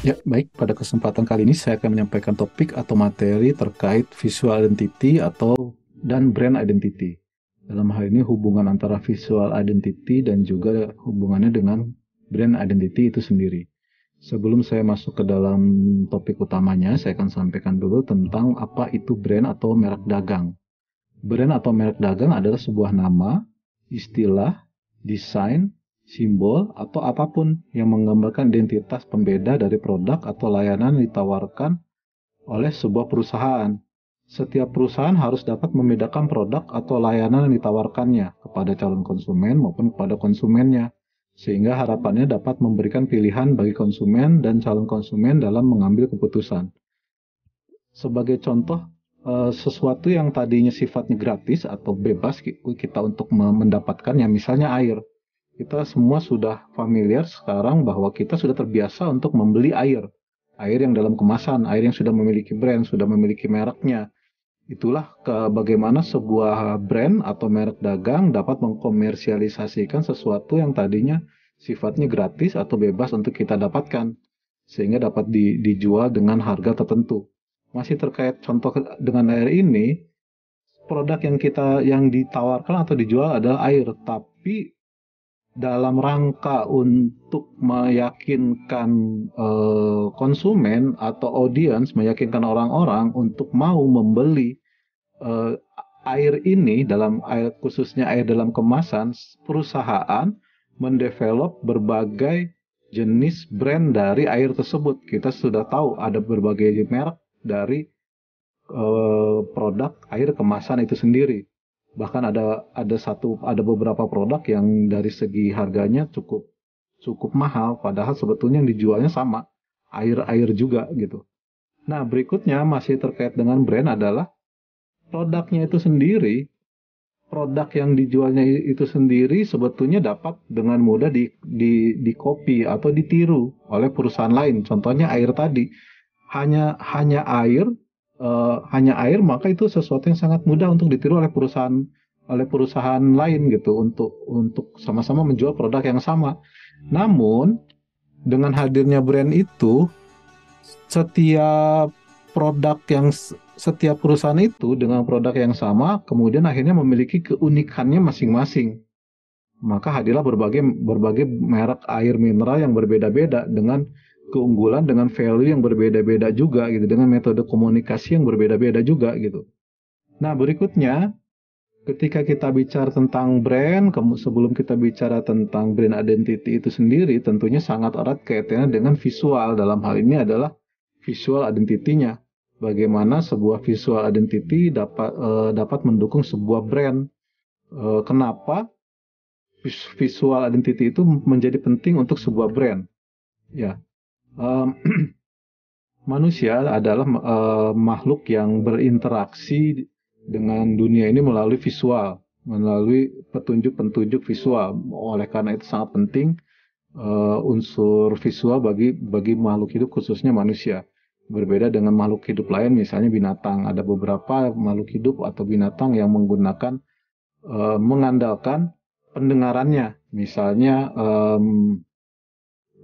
Ya, baik. Pada kesempatan kali ini saya akan menyampaikan topik atau materi terkait visual identity dan brand identity. Dalam hal ini hubungan antara visual identity dan juga hubungannya dengan brand identity itu sendiri. Sebelum saya masuk ke dalam topik utamanya, saya akan sampaikan dulu tentang apa itu brand atau merek dagang. Brand atau merek dagang adalah sebuah nama, istilah, desain, simbol, atau apapun yang menggambarkan identitas pembeda dari produk atau layanan yang ditawarkan oleh sebuah perusahaan. Setiap perusahaan harus dapat membedakan produk atau layanan yang ditawarkannya kepada calon konsumen maupun kepada konsumennya, sehingga harapannya dapat memberikan pilihan bagi konsumen dan calon konsumen dalam mengambil keputusan. Sebagai contoh, sesuatu yang tadinya sifatnya gratis atau bebas kita untuk mendapatkannya, misalnya air. Kita semua sudah familiar sekarang bahwa kita sudah terbiasa untuk membeli air. Air yang dalam kemasan, air yang sudah memiliki brand, sudah memiliki mereknya. Itulah bagaimana sebuah brand atau merek dagang dapat mengkomersialisasikan sesuatu yang tadinya sifatnya gratis atau bebas untuk kita dapatkan, sehingga dapat dijual dengan harga tertentu. Masih terkait contoh dengan air ini, produk yang ditawarkan atau dijual adalah air, tapi dalam rangka untuk meyakinkan konsumen atau audiens, meyakinkan orang-orang untuk mau membeli eh, air ini, dalam air khususnya air dalam kemasan, perusahaan mendevelop berbagai jenis brand dari air tersebut. Kita sudah tahu ada berbagai merek dari produk air kemasan itu sendiri. Bahkan ada beberapa produk yang dari segi harganya cukup cukup mahal, padahal sebetulnya yang dijualnya sama, air-air juga gitu. Nah, berikutnya masih terkait dengan brand adalah produknya itu sendiri. Produk yang dijualnya itu sendiri sebetulnya dapat dengan mudah di copy atau ditiru oleh perusahaan lain. Contohnya air tadi, hanya hanya air, maka itu sesuatu yang sangat mudah untuk ditiru oleh perusahaan lain gitu untuk sama-sama menjual produk yang sama. Namun dengan hadirnya brand itu, setiap produk yang setiap perusahaan itu dengan produk yang sama kemudian akhirnya memiliki keunikannya masing-masing. Maka hadirlah berbagai berbagai merek air mineral yang berbeda-beda dengan keunggulan, dengan value yang berbeda-beda juga gitu, dengan metode komunikasi yang berbeda-beda juga gitu. Nah, berikutnya ketika kita bicara tentang brand, sebelum kita bicara tentang brand identity itu sendiri, tentunya sangat erat kaitannya dengan visual. Dalam hal ini adalah visual identity-nya. Bagaimana sebuah visual identity dapat mendukung sebuah brand. Kenapa visual identity itu menjadi penting untuk sebuah brand? Ya, um, manusia adalah makhluk yang berinteraksi dengan dunia ini melalui visual, melalui petunjuk-petunjuk visual. Oleh karena itu sangat penting unsur visual bagi makhluk hidup khususnya manusia. Berbeda dengan makhluk hidup lain, misalnya binatang. Ada beberapa makhluk hidup atau binatang yang mengandalkan pendengarannya. Misalnya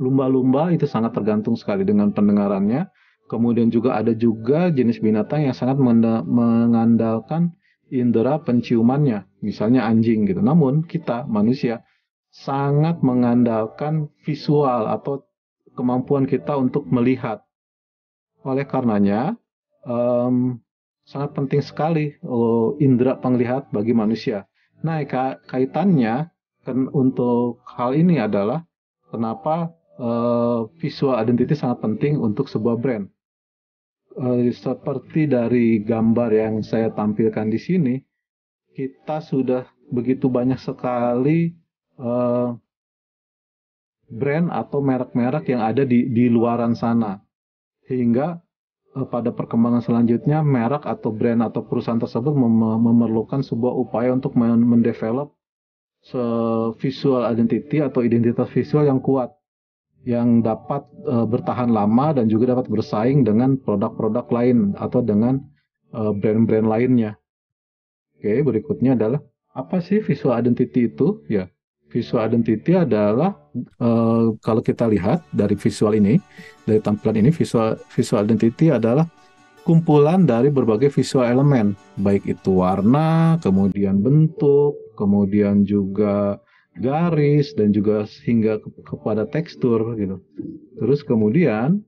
lumba-lumba itu sangat tergantung sekali dengan pendengarannya. Kemudian juga ada juga jenis binatang yang sangat mengandalkan indera penciumannya, misalnya anjing gitu. Namun kita manusia sangat mengandalkan visual atau kemampuan kita untuk melihat. Oleh karenanya, um, sangat penting sekali indera penglihat bagi manusia. Nah, kaitannya untuk hal ini adalah kenapa visual identity sangat penting untuk sebuah brand. Seperti dari gambar yang saya tampilkan di sini, kita sudah begitu banyak sekali eh, brand atau merek-merek yang ada di luaran sana. Hingga pada perkembangan selanjutnya merek atau brand atau perusahaan tersebut memerlukan sebuah upaya untuk mendevelop visual identity atau identitas visual yang kuat, yang dapat bertahan lama dan juga dapat bersaing dengan produk-produk lain atau dengan brand-brand lainnya. Oke, berikutnya adalah apa sih visual identity itu? Ya, visual identity adalah kalau kita lihat dari visual ini, dari tampilan ini, visual identity adalah kumpulan dari berbagai visual elemen, baik itu warna, kemudian bentuk, kemudian juga garis, dan juga hingga kepada tekstur gitu. Terus kemudian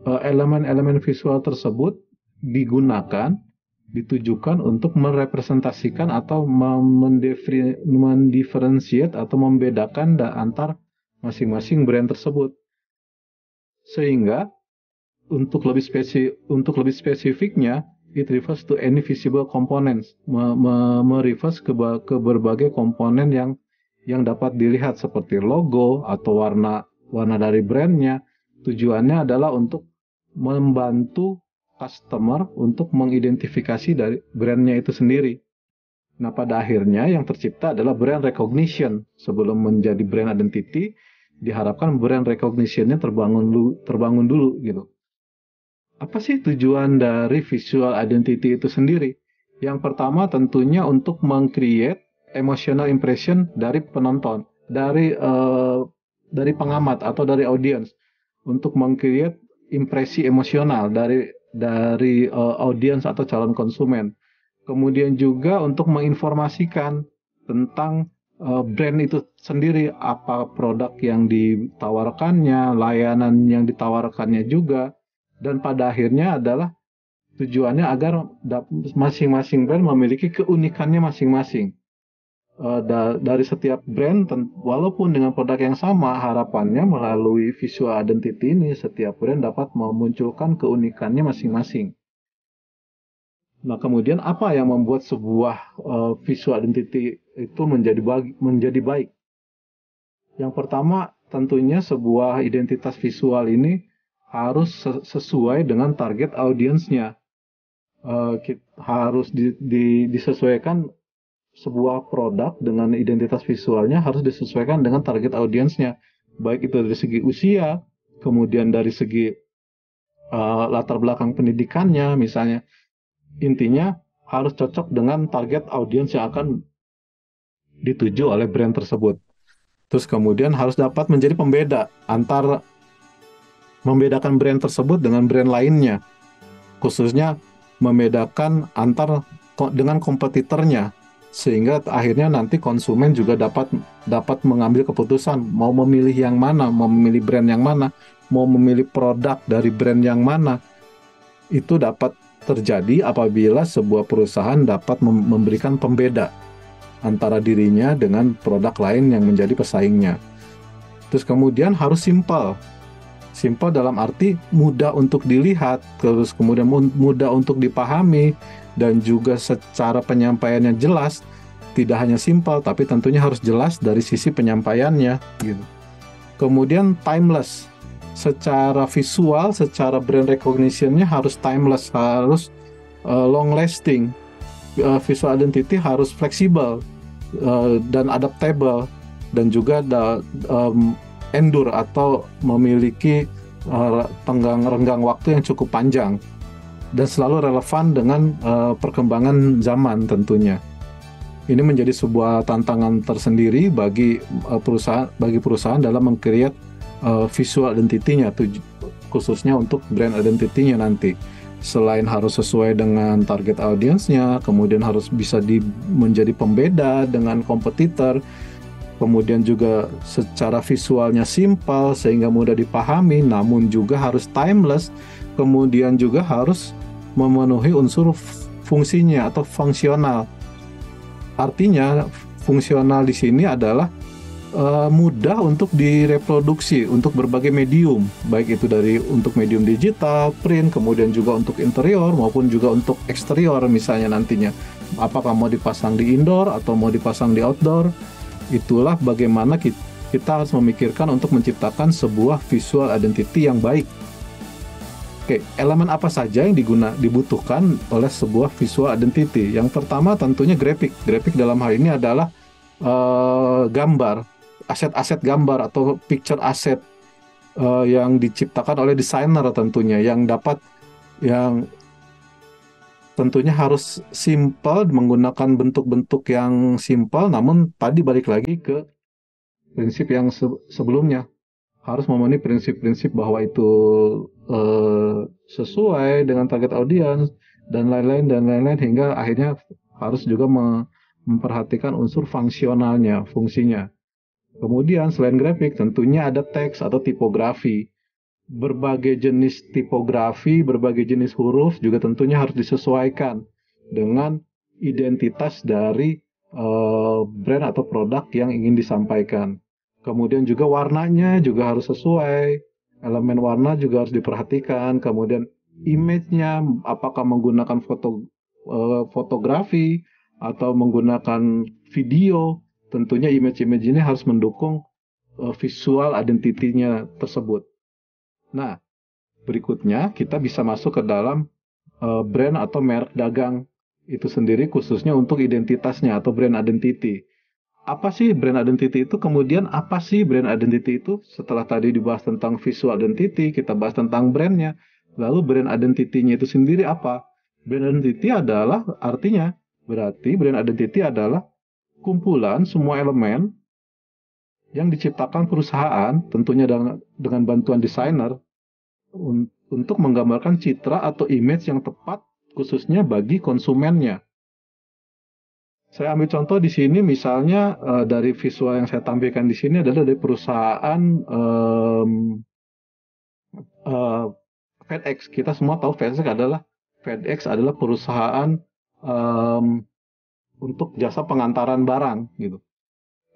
elemen-elemen visual tersebut digunakan, ditujukan untuk merepresentasikan atau mendiferensiate atau membedakan antar masing-masing brand tersebut. Sehingga untuk lebih spesifiknya, it refers to any visible components, merefers ke berbagai komponen yang dapat dilihat seperti logo atau warna dari brandnya. Tujuannya adalah untuk membantu customer untuk mengidentifikasi dari brandnya itu sendiri. Nah, pada akhirnya yang tercipta adalah brand recognition. Sebelum menjadi brand identity, diharapkan brand recognition-nya terbangun dulu gitu. Apa sih tujuan dari visual identity itu sendiri? Yang pertama tentunya untuk meng-create emotional impression dari penonton, dari pengamat atau dari audience, untuk meng-create impresi emosional dari audiens atau calon konsumen. Kemudian juga untuk menginformasikan tentang brand itu sendiri, apa produk yang ditawarkannya, layanan yang ditawarkannya juga, dan pada akhirnya adalah tujuannya agar masing-masing brand memiliki keunikannya masing-masing. Dari setiap brand, walaupun dengan produk yang sama, harapannya melalui visual identity ini setiap brand dapat memunculkan keunikannya masing-masing. Nah, kemudian apa yang membuat sebuah visual identity itu menjadi baik? Yang pertama, tentunya sebuah identitas visual ini harus sesuai dengan target audiensnya. Harus disesuaikan, sebuah produk dengan identitas visualnya harus disesuaikan dengan target audiensnya, baik itu dari segi usia, kemudian dari segi latar belakang pendidikannya misalnya. Intinya harus cocok dengan target audiens yang akan dituju oleh brand tersebut. Terus kemudian harus dapat menjadi pembeda membedakan brand tersebut dengan brand lainnya, khususnya membedakan dengan kompetitornya, sehingga akhirnya nanti konsumen juga dapat mengambil keputusan mau memilih yang mana, mau memilih brand yang mana, mau memilih produk dari brand yang mana. Itu dapat terjadi apabila sebuah perusahaan dapat memberikan pembeda antara dirinya dengan produk lain yang menjadi pesaingnya. Terus kemudian harus simpel dalam arti mudah untuk dilihat, terus kemudian mudah untuk dipahami, dan juga secara penyampaiannya jelas. Tidak hanya simpel, tapi tentunya harus jelas dari sisi penyampaiannya gitu. Kemudian timeless, secara visual, secara brand recognition-nya harus timeless, harus long lasting. Visual identity harus fleksibel dan adaptable, dan juga endure atau memiliki renggang waktu yang cukup panjang, dan selalu relevan dengan perkembangan zaman tentunya. Ini menjadi sebuah tantangan tersendiri bagi perusahaan dalam meng-create visual identity-nya, khususnya untuk brand identity-nya nanti. Selain harus sesuai dengan target audiensnya, kemudian harus bisa menjadi pembeda dengan kompetitor, kemudian juga secara visualnya simpel sehingga mudah dipahami, namun juga harus timeless, kemudian juga harus memenuhi unsur fungsinya atau fungsional. Artinya fungsional di sini adalah mudah untuk direproduksi untuk berbagai medium, baik itu untuk medium digital, print, kemudian juga untuk interior maupun juga untuk eksterior misalnya nantinya. Apakah mau dipasang di indoor atau mau dipasang di outdoor? Itulah bagaimana kita harus memikirkan untuk menciptakan sebuah visual identity yang baik. Oke, elemen apa saja yang dibutuhkan oleh sebuah visual identity? Yang pertama tentunya grafik. Grafik dalam hal ini adalah gambar, aset-aset gambar atau picture asset yang diciptakan oleh desainer tentunya, yang tentunya harus simpel, menggunakan bentuk-bentuk yang simpel, namun tadi balik lagi ke prinsip yang sebelumnya. Harus memenuhi prinsip-prinsip bahwa itu sesuai dengan target audiens dan lain-lain hingga akhirnya harus juga memperhatikan unsur fungsionalnya, fungsinya. Kemudian selain grafik tentunya ada teks atau tipografi. Berbagai jenis tipografi, berbagai jenis huruf juga tentunya harus disesuaikan dengan identitas dari brand atau produk yang ingin disampaikan. Kemudian juga warnanya juga harus sesuai, elemen warna juga harus diperhatikan. Kemudian image-nya apakah menggunakan fotografi atau menggunakan video, tentunya image-image ini harus mendukung visual identity-nya tersebut. Nah, berikutnya kita bisa masuk ke dalam brand atau merek dagang itu sendiri khususnya untuk identitasnya atau brand identity. Apa sih brand identity itu? Kemudian apa sih brand identity itu? Setelah tadi dibahas tentang visual identity, kita bahas tentang brandnya. Lalu brand identity-nya itu sendiri apa? Brand identity adalah artinya, berarti brand identity adalah kumpulan semua elemen yang diciptakan perusahaan, tentunya dengan bantuan desainer, untuk menggambarkan citra atau image yang tepat khususnya bagi konsumennya. Saya ambil contoh di sini misalnya dari visual yang saya tampilkan di sini adalah dari perusahaan FedEx. Kita semua tahu FedEx adalah perusahaan untuk jasa pengantaran barang gitu.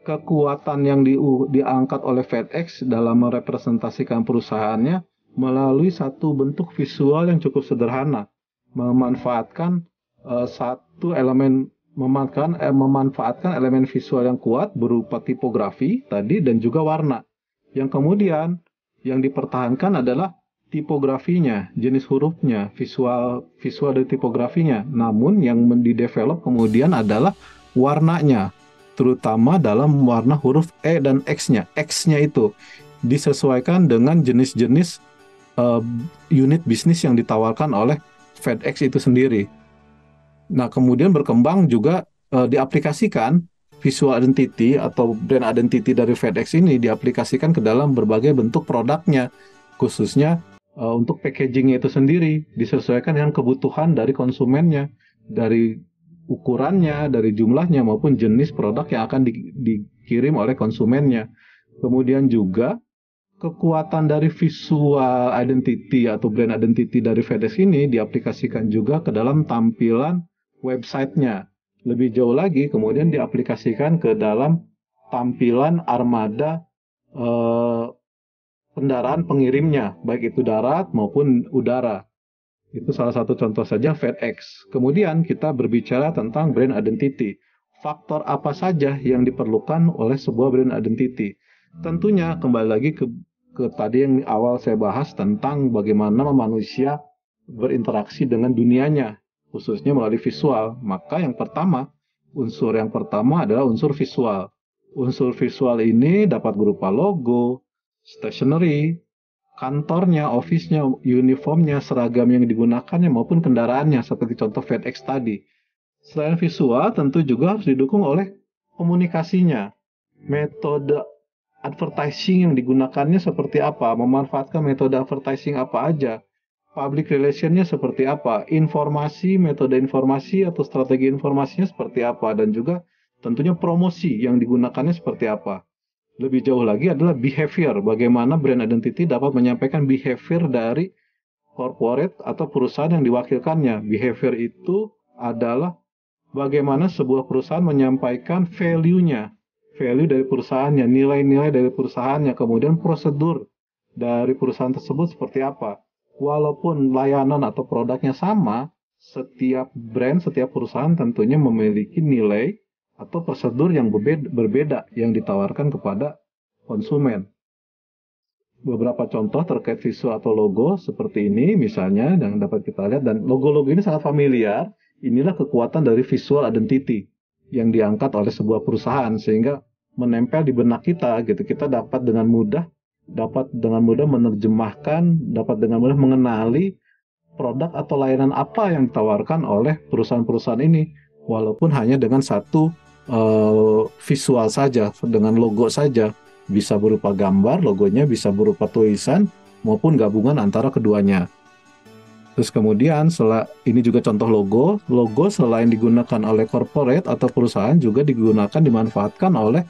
Kekuatan yang diangkat oleh FedEx dalam merepresentasikan perusahaannya melalui satu bentuk visual yang cukup sederhana, memanfaatkan elemen visual yang kuat berupa tipografi tadi dan juga warna. Yang kemudian yang dipertahankan adalah tipografinya, jenis hurufnya, visual dari tipografinya. Namun yang didevelop kemudian adalah warnanya, terutama dalam warna huruf E dan X-nya. X-nya itu disesuaikan dengan jenis-jenis unit bisnis yang ditawarkan oleh FedEx itu sendiri. Nah, kemudian berkembang juga diaplikasikan visual identity atau brand identity dari FedEx ini diaplikasikan ke dalam berbagai bentuk produknya, khususnya untuk packagingnya itu sendiri, disesuaikan dengan kebutuhan dari konsumennya, dari ukurannya, dari jumlahnya, maupun jenis produk yang akan dikirim oleh konsumennya. Kemudian juga kekuatan dari visual identity atau brand identity dari FedEx ini diaplikasikan juga ke dalam tampilan websitenya. Lebih jauh lagi, kemudian diaplikasikan ke dalam tampilan armada kendaraan pengirimnya, baik itu darat maupun udara. Itu salah satu contoh saja FedEx. Kemudian kita berbicara tentang brand identity. Faktor apa saja yang diperlukan oleh sebuah brand identity? Tentunya kembali lagi ke tadi yang awal saya bahas tentang bagaimana manusia berinteraksi dengan dunianya, khususnya melalui visual. Maka unsur yang pertama adalah unsur visual. Unsur visual ini dapat berupa logo, stationery, kantornya, office-nya, uniformnya, seragam yang digunakannya maupun kendaraannya seperti contoh FedEx tadi. Selain visual, tentu juga harus didukung oleh komunikasinya. Metode advertising yang digunakannya seperti apa, memanfaatkan metode advertising apa aja, public relation-nya seperti apa, metode informasi atau strategi informasinya seperti apa, dan juga tentunya promosi yang digunakannya seperti apa. Lebih jauh lagi adalah behavior, bagaimana brand identity dapat menyampaikan behavior dari corporate atau perusahaan yang diwakilkannya. Behavior itu adalah bagaimana sebuah perusahaan menyampaikan value-nya, value dari perusahaannya, nilai-nilai dari perusahaannya, kemudian prosedur dari perusahaan tersebut seperti apa. Walaupun layanan atau produknya sama, setiap brand, setiap perusahaan tentunya memiliki nilai atau prosedur yang berbeda yang ditawarkan kepada konsumen. Beberapa contoh terkait visual atau logo seperti ini misalnya yang dapat kita lihat, dan logo-logo ini sangat familiar. Inilah kekuatan dari visual identity yang diangkat oleh sebuah perusahaan sehingga menempel di benak kita gitu. Kita dapat dengan mudah menerjemahkan, dapat dengan mudah mengenali produk atau layanan apa yang ditawarkan oleh perusahaan-perusahaan ini, walaupun hanya dengan satu visual saja, dengan logo saja. bisa berupa gambar, logonya bisa berupa tulisan, maupun gabungan antara keduanya. Terus kemudian ini juga contoh logo. Logo selain digunakan oleh corporate atau perusahaan juga digunakan dimanfaatkan oleh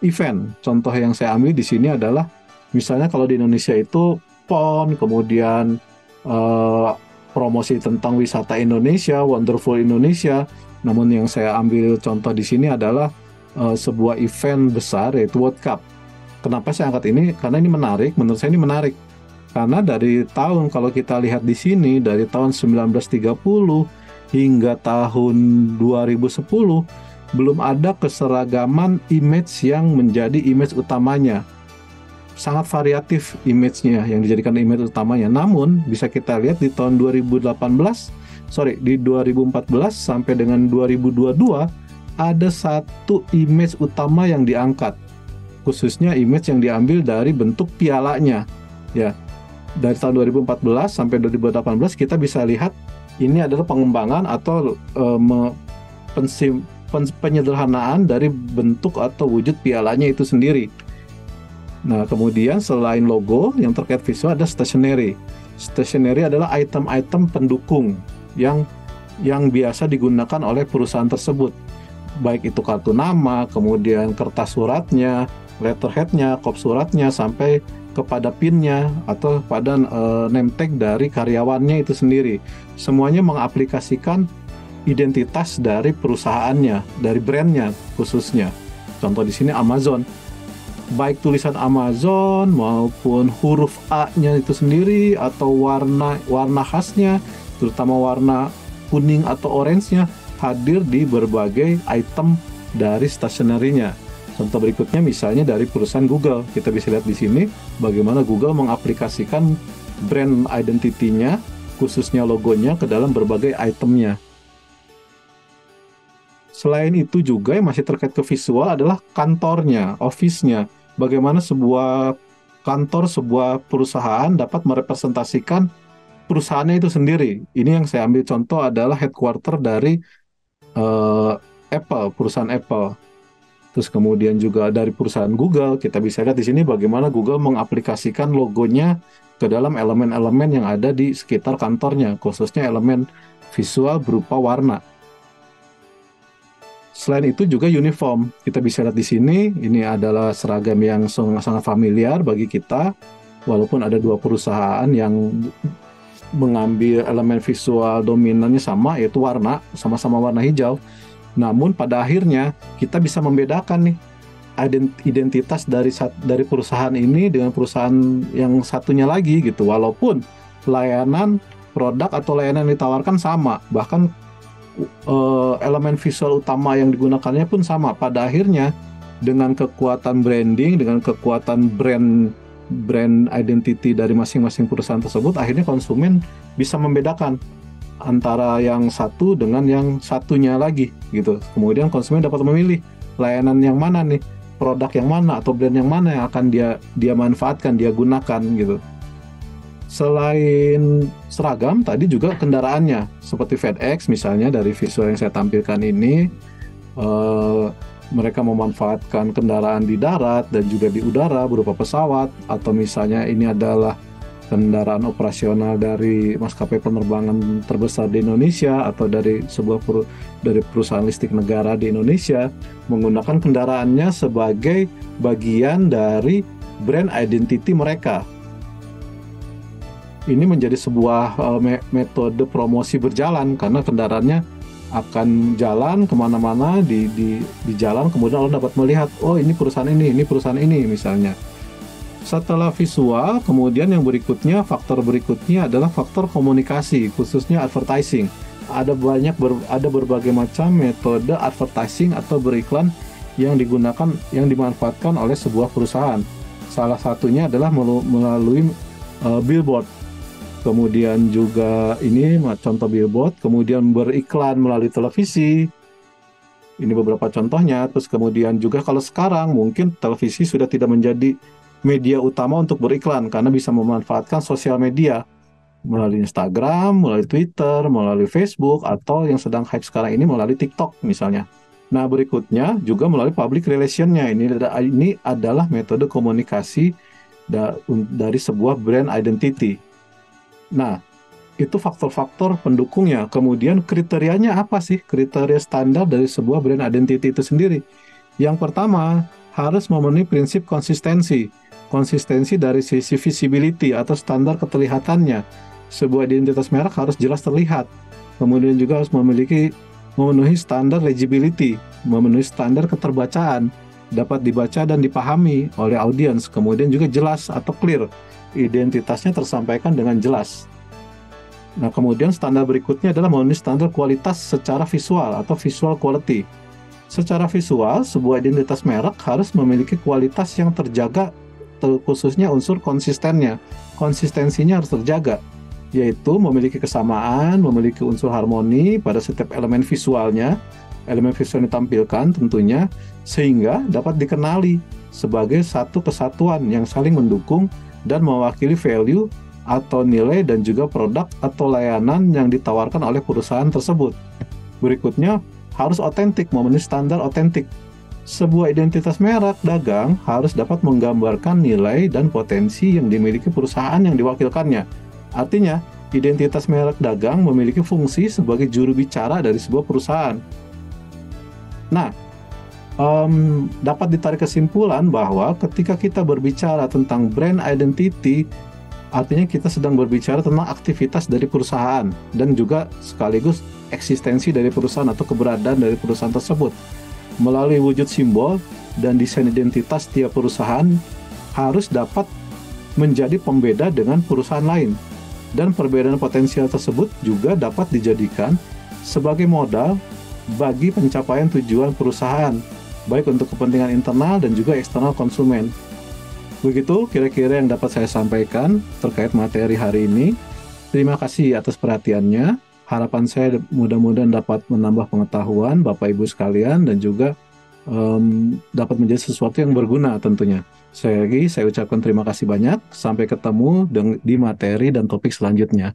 event. Contoh yang saya ambil di sini adalah misalnya kalau di Indonesia itu PON, kemudian eh, promosi tentang wisata Indonesia, Wonderful Indonesia. Namun yang saya ambil contoh di sini adalah sebuah event besar yaitu World Cup. Kenapa saya angkat ini? Karena ini menarik, menurut saya ini menarik. Karena dari tahun, kalau kita lihat di sini, dari tahun 1930 hingga tahun 2010, belum ada keseragaman image yang menjadi image utamanya. Sangat variatif image-nya yang dijadikan image utamanya. Namun, bisa kita lihat di tahun 2014 sampai dengan 2022, ada satu image utama yang diangkat. Khususnya image yang diambil dari bentuk pialanya. Ya, dari tahun 2014 sampai 2018 kita bisa lihat ini adalah pengembangan atau penyederhanaan dari bentuk atau wujud pialanya itu sendiri. Nah, kemudian selain logo yang terkait visual ada stationery. Stationery adalah item-item pendukung yang biasa digunakan oleh perusahaan tersebut. Baik itu kartu nama, kemudian kertas suratnya, letterhead-nya, kop suratnya, sampai kepada PIN-nya atau pada name tag dari karyawannya itu sendiri. Semuanya mengaplikasikan identitas dari perusahaannya, dari brandnya khususnya. Contoh di sini Amazon. Baik tulisan Amazon maupun huruf A-nya itu sendiri atau warna khasnya, terutama warna kuning atau orange-nya hadir di berbagai item dari stationery-nya. Contoh berikutnya misalnya dari perusahaan Google. Kita bisa lihat di sini bagaimana Google mengaplikasikan brand identity-nya, khususnya logonya, ke dalam berbagai itemnya. Selain itu juga yang masih terkait ke visual adalah kantornya, office-nya. Bagaimana sebuah kantor, sebuah perusahaan dapat merepresentasikan perusahaannya itu sendiri. Ini yang saya ambil contoh adalah headquarter dari Apple, perusahaan Apple. Terus kemudian juga dari perusahaan Google, kita bisa lihat di sini bagaimana Google mengaplikasikan logonya ke dalam elemen-elemen yang ada di sekitar kantornya, khususnya elemen visual berupa warna. Selain itu juga uniform. Kita bisa lihat di sini, ini adalah seragam yang sangat familiar bagi kita, walaupun ada dua perusahaan yang mengambil elemen visual dominannya sama, yaitu warna, sama-sama warna hijau. Namun pada akhirnya kita bisa membedakan nih identitas dari perusahaan ini dengan perusahaan yang satunya lagi gitu. Walaupun layanan, produk atau layanan yang ditawarkan sama, bahkan elemen visual utama yang digunakannya pun sama. Pada akhirnya dengan kekuatan branding, dengan kekuatan brand identity dari masing-masing perusahaan tersebut, akhirnya konsumen bisa membedakan antara yang satu dengan yang satunya lagi gitu. Kemudian konsumen dapat memilih layanan yang mana nih, produk yang mana atau brand yang mana yang akan dia manfaatkan, dia gunakan gitu. Selain seragam, tadi juga kendaraannya seperti FedEx misalnya, dari visual yang saya tampilkan ini, mereka memanfaatkan kendaraan di darat dan juga di udara berupa pesawat, atau misalnya ini adalah kendaraan operasional dari maskapai penerbangan terbesar di Indonesia atau dari dari perusahaan listrik negara di Indonesia, menggunakan kendaraannya sebagai bagian dari brand identity mereka. Ini menjadi sebuah metode promosi berjalan, karena kendaraannya akan jalan kemana-mana di jalan, kemudian orang dapat melihat, oh ini perusahaan ini misalnya. Setelah visual, kemudian yang berikutnya, faktor berikutnya adalah faktor komunikasi, khususnya advertising. Ada berbagai macam metode advertising atau beriklan yang dimanfaatkan oleh sebuah perusahaan. Salah satunya adalah melalui billboard. Kemudian juga ini contoh billboard, kemudian beriklan melalui televisi. Ini beberapa contohnya. Terus kemudian juga kalau sekarang mungkin televisi sudah tidak menjadi media utama untuk beriklan, karena bisa memanfaatkan sosial media melalui Instagram, melalui Twitter, melalui Facebook, atau yang sedang hype sekarang ini melalui TikTok misalnya. Nah, berikutnya juga melalui public relation-nya. Ini adalah metode komunikasi dari sebuah brand identity. Nah, itu faktor-faktor pendukungnya. Kemudian kriterianya apa sih? Kriteria standar dari sebuah brand identity itu sendiri. Yang pertama, harus memenuhi prinsip konsistensi. Konsistensi dari sisi visibility atau standar keterlihatannya. Sebuah identitas merek harus jelas terlihat. Kemudian juga harus memenuhi standar legibility, memenuhi standar keterbacaan, dapat dibaca dan dipahami oleh audiens. Kemudian juga jelas atau clear, identitasnya tersampaikan dengan jelas. Nah, kemudian standar berikutnya adalah memenuhi standar kualitas secara visual atau visual quality. Secara visual, sebuah identitas merek harus memiliki kualitas yang terjaga, khususnya unsur konsistennya. Konsistensinya harus terjaga, yaitu memiliki kesamaan, memiliki unsur harmoni pada setiap elemen visualnya, elemen visual yang ditampilkan tentunya, sehingga dapat dikenali sebagai satu kesatuan yang saling mendukung dan mewakili value atau nilai dan juga produk atau layanan yang ditawarkan oleh perusahaan tersebut. Berikutnya, harus otentik, memenuhi standar otentik. Sebuah identitas merek dagang harus dapat menggambarkan nilai dan potensi yang dimiliki perusahaan yang diwakilkannya. Artinya, identitas merek dagang memiliki fungsi sebagai juru bicara dari sebuah perusahaan. Nah, dapat ditarik kesimpulan bahwa ketika kita berbicara tentang brand identity, artinya kita sedang berbicara tentang aktivitas dari perusahaan dan juga sekaligus eksistensi dari perusahaan atau keberadaan dari perusahaan tersebut. Melalui wujud simbol dan desain identitas tiap perusahaan harus dapat menjadi pembeda dengan perusahaan lain. Dan perbedaan potensial tersebut juga dapat dijadikan sebagai modal bagi pencapaian tujuan perusahaan, baik untuk kepentingan internal dan juga eksternal konsumen. Begitu kira-kira yang dapat saya sampaikan terkait materi hari ini. Terima kasih atas perhatiannya. Harapan saya mudah-mudahan dapat menambah pengetahuan Bapak Ibu sekalian dan juga dapat menjadi sesuatu yang berguna tentunya. Saya ucapkan terima kasih banyak. Sampai ketemu di materi dan topik selanjutnya.